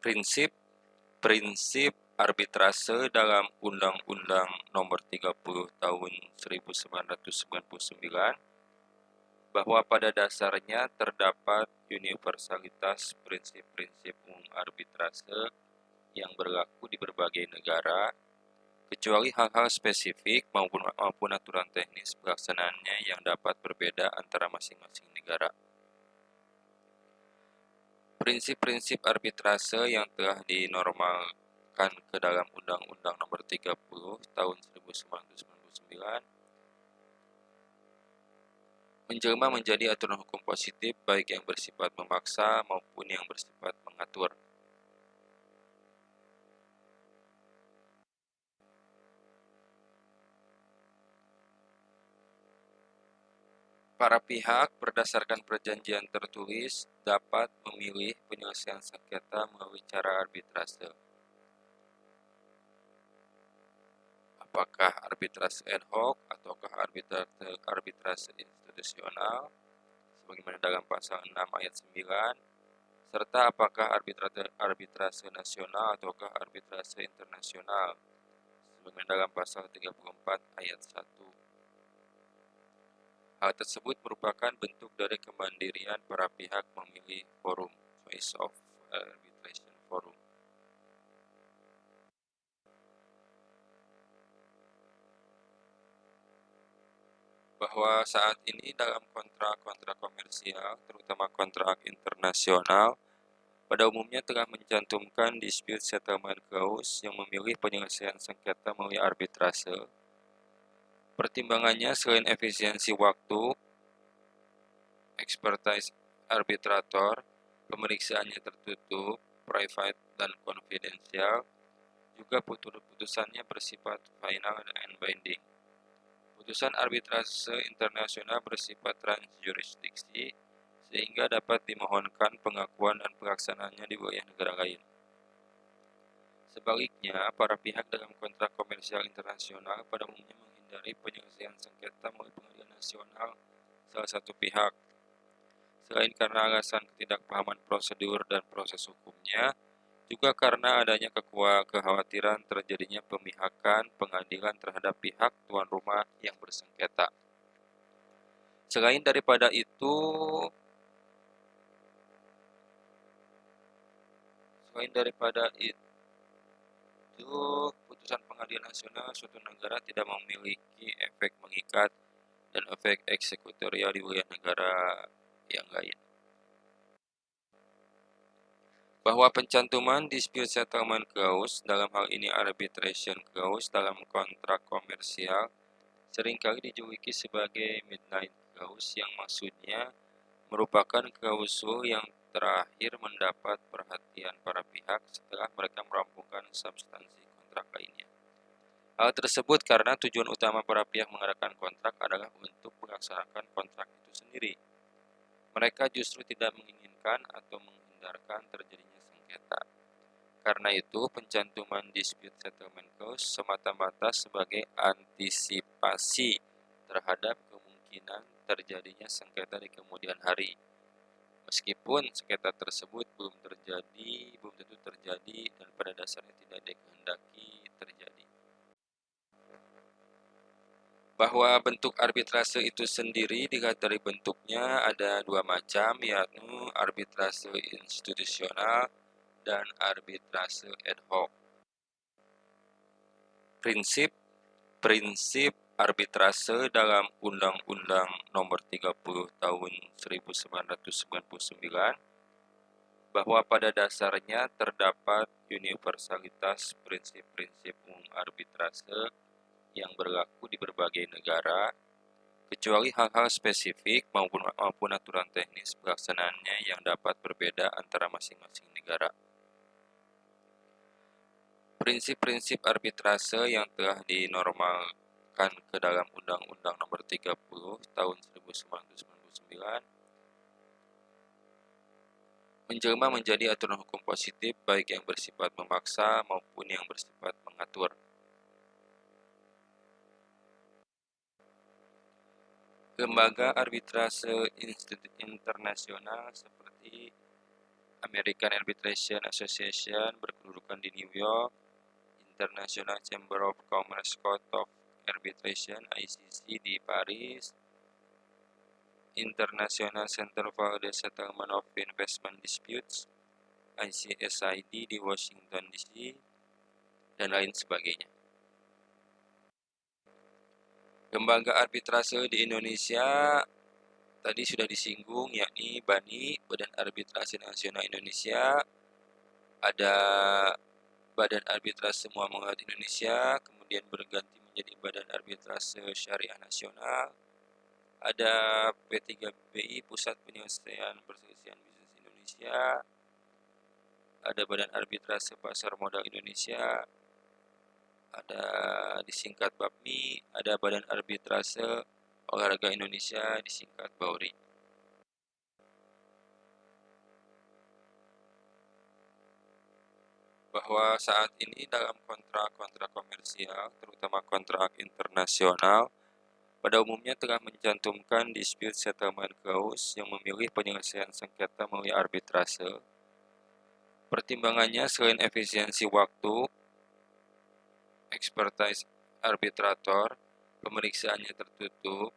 Prinsip arbitrase dalam Undang-Undang Nomor 30 Tahun 1999 bahwa pada dasarnya terdapat universalitas prinsip-prinsip umum arbitrase yang berlaku di berbagai negara, kecuali hal-hal spesifik maupun aturan teknis pelaksanaannya yang dapat berbeda antara masing-masing negara. Prinsip-prinsip arbitrase yang telah dinormalkan ke dalam Undang-Undang Nomor 30 Tahun 1999 menjelma menjadi aturan hukum positif baik yang bersifat memaksa maupun yang bersifat mengatur. Para pihak berdasarkan perjanjian tertulis dapat memilih penyelesaian sengketa melalui cara arbitrase. Apakah arbitrase ad hoc ataukah arbitrase institusional sebagaimana dalam pasal 6 ayat 9, serta apakah arbitrase nasional ataukah arbitrase internasional sebagaimana dalam pasal 34 ayat 1. Hal tersebut merupakan bentuk dari kemandirian para pihak memilih forum, choice of arbitration forum. Bahwa saat ini dalam kontrak-kontrak komersial, terutama kontrak internasional, pada umumnya telah mencantumkan dispute settlement clause yang memilih penyelesaian sengketa melalui arbitrase. Pertimbangannya selain efisiensi waktu, expertise arbitrator, pemeriksaannya tertutup, private dan konfidensial, juga putusannya bersifat final dan binding. Putusan arbitrase internasional bersifat transjurisdiksi sehingga dapat dimohonkan pengakuan dan pelaksanaannya di wilayah negara lain. Sebaliknya, para pihak dalam kontrak komersial internasional pada umumnya menghindari penyelesaian sengketa melalui pengadilan nasional salah satu pihak. Selain karena alasan ketidakpahaman prosedur dan proses hukumnya, juga karena adanya kekhawatiran terjadinya pemihakan pengadilan terhadap pihak tuan rumah yang bersengketa. Selain daripada itu, putusan pengadilan nasional suatu negara tidak memiliki efek mengikat dan efek eksekutorial di wilayah negara yang lain. Bahwa pencantuman dispute settlement clause, dalam hal ini arbitration clause dalam kontrak komersial, seringkali dijuluki sebagai midnight clause yang maksudnya merupakan klausul yang terakhir mendapat perhatian para pihak setelah mereka merampungkan substansi kontrak lainnya. Hal tersebut karena tujuan utama para pihak mengadakan kontrak adalah untuk melaksanakan kontrak itu sendiri. Mereka justru tidak menginginkan atau menghindarkan terjadinya sengketa. Karena itu, pencantuman dispute settlement clause semata-mata sebagai antisipasi terhadap kemungkinan terjadinya sengketa di kemudian hari. Meskipun sengketa tersebut belum tentu terjadi dan pada dasarnya tidak dikehendaki terjadi. Bahwa bentuk arbitrase itu sendiri dilihat dari bentuknya ada dua macam, yaitu arbitrase institusional dan arbitrase ad hoc. Prinsip arbitrase dalam Undang-Undang Nomor 30 Tahun 1999 bahwa pada dasarnya terdapat universalitas prinsip-prinsip umum arbitrase yang berlaku di berbagai negara, kecuali hal-hal spesifik maupun aturan teknis pelaksanaannya yang dapat berbeda antara masing-masing negara. Prinsip-prinsip arbitrase yang telah dinormalkan ke dalam Undang-Undang Nomor 30 Tahun 1999 menjelma menjadi aturan hukum positif baik yang bersifat memaksa maupun yang bersifat mengatur. Lembaga arbitrase internasional seperti American Arbitration Association berkedudukan di New York, International Chamber of Commerce Court of Arbitration (ICC) di Paris, International Center for the Settlement of Investment Disputes (ICSID) di Washington DC, dan lain sebagainya. Lembaga arbitrase di Indonesia tadi sudah disinggung, yakni BANI, Badan Arbitrase Nasional Indonesia, ada Badan Arbitrase Muamalat Indonesia, kemudian berganti menjadi Badan Arbitrase Syariah Nasional, ada P3BI, Pusat Penyelesaian Perselisihan Bisnis Indonesia, ada Badan Arbitrase Pasar Modal Indonesia, ada disingkat BAPMI, ada Badan Arbitrase Olahraga Indonesia disingkat BAURI. Bahwa saat ini dalam kontrak-kontrak komersial, terutama kontrak internasional, pada umumnya telah mencantumkan dispute settlement clause yang memilih penyelesaian sengketa melalui arbitrase. Pertimbangannya selain efisiensi waktu, expertise arbitrator, pemeriksaannya tertutup,